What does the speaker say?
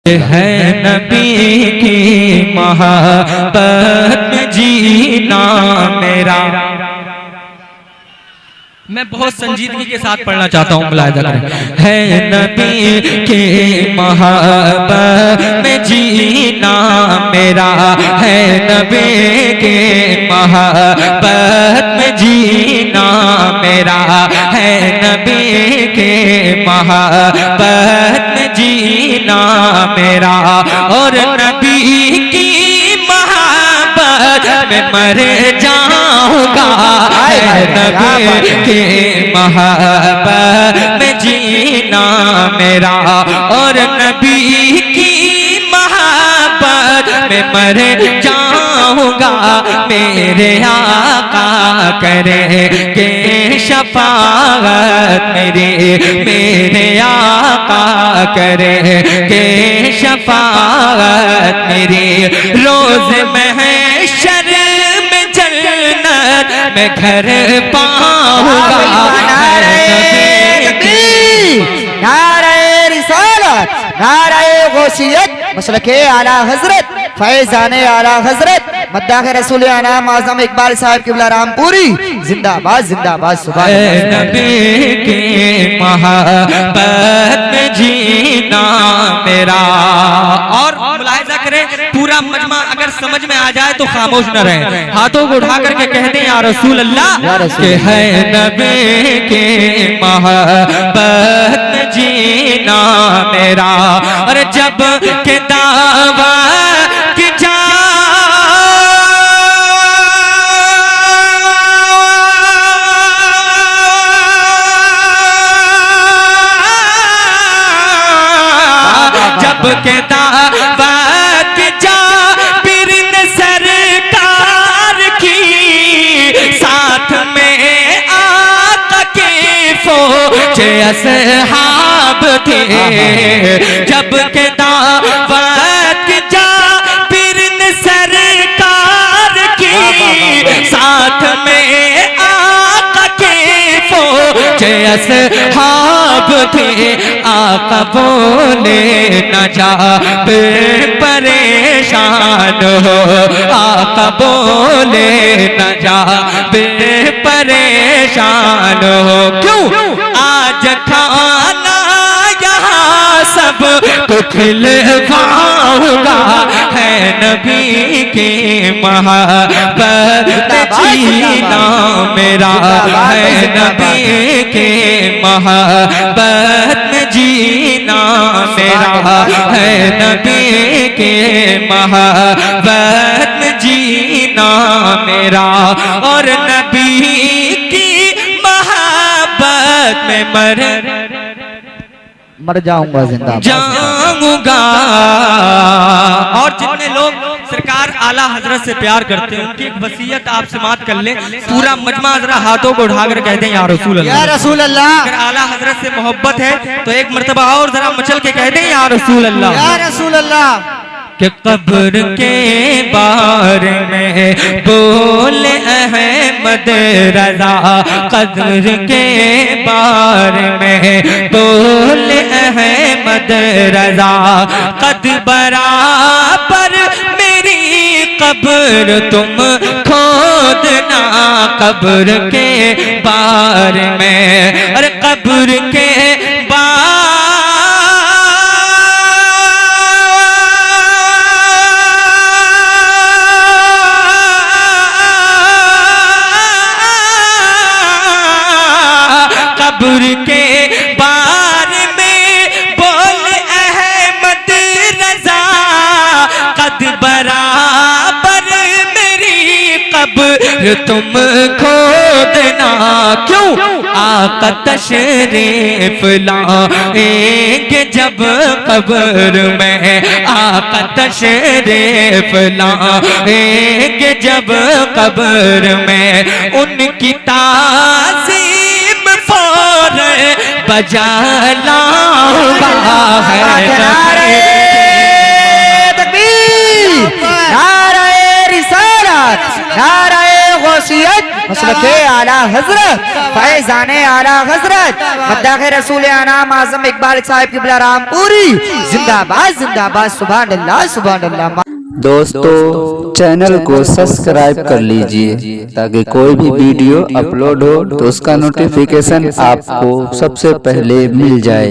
है नबी की मोहब्बत में जीना मेरा। मैं बहुत संजीदगी के साथ पढ़ना चाहता हूँ, मुलाहिजा करें। है नबी की मोहब्बत में जीना मेरा, है नबी की मोहब्बत में जीना मेरा, है नबी की मोहब्बत में जीना मेरा। और नबी की मोहब्बत में मर जाऊंगा, है नबी की मोहब्बत में जीना मेरा। और नबी की मोहब्बत में मर जाऊंगा, मेरे आका करेंगे शफाअत मेरे आका करेंगे शफाअत मेरी। रोज महशर में जन्नत में घर पाऊंगा, नारे रिसालत, नारे गौसियत, मसलके आला हजरत, फैज़ाने आला हजरत, मद्दाह रसूल अनाम आज़म इकबाल साहब क़िबला रामपुरी जिंदाबाद जिंदाबाद। सुभान अल्लाह। नबी की मोहब्बत में जीना मेरा। और मुलाहिजा करें, पूरा मजमा अगर समझ में आ जाए तो खामोश न रहे, हाथों को उठा करके कहते हैं या रसूल अल्लाह के है नबी के मोहब्बत में जीना मेरा। और जब के दावा कि जब के दावा कि जाबिर ने सरकार की, साथ में आका के फौज असहाब थे। जब के दावा कि जाबिर ने सरकार की, साथ में आका के फौज असहाब थे। आका बोले न जा परेशान हो, आका बोले न जा परेशान हो। क्यों? आज खाना यहाँ सब को खिलवाऊंगा, है नबी के मोहब्बत जीना मेरा, है नबी के मोहब्बत में जीना मेरा, है नबी के मोहब्बत में जीना मेरा। और नबी की मोहब्बत में मर जाऊंगा जिंदाबाद जाऊंगा। और जितने लोग सरकार आला हजरत से प्यार करते हैं उनकी एक वसीयत आप समाअत कर लें। पूरा मजमा जरा हाथों को उठाकर कहते हैं या रसूल अल्लाह, या रसूल अल्लाह। अगर आला हजरत से मोहब्बत है तो एक मर्तबा और जरा मचल के कहते हैं या रसूल अल्लाह, या रसूल अल्लाह। कि कब्र के बारे में बोले अहमद रजा, कब्र के बारे में बोले अहमद रजा। कद बराबर मेरी कब्र तुम खोदना, कब्र के बारे में। अरे कब्र के कब्र के बारे में बोल अहमद रजा, कद बराबर मेरी कब्र तुम खोदना। क्यों? आका तशरीफ लाएंगे जब कब्र में, आका तशरीफ लाएंगे जब कब्र में। उनकी ताज़ीम बजा लाऊंगा, है नारे तकबीर, नारे रिसालत, नारे गौसियत, मसलके आला हजरत फैजाने आला हजरत मद्दाह रसूल आनाम आजम इकबाल साहब किबला रामपुरी जिंदाबाद जिंदाबाद सुभान अल्लाह सुभान अल्लाह। दोस्तों चैनल को सब्सक्राइब कर लीजिए ताकि कोई भी वीडियो अपलोड हो तो उसका नोटिफिकेशन आपको सबसे पहले मिल जाए।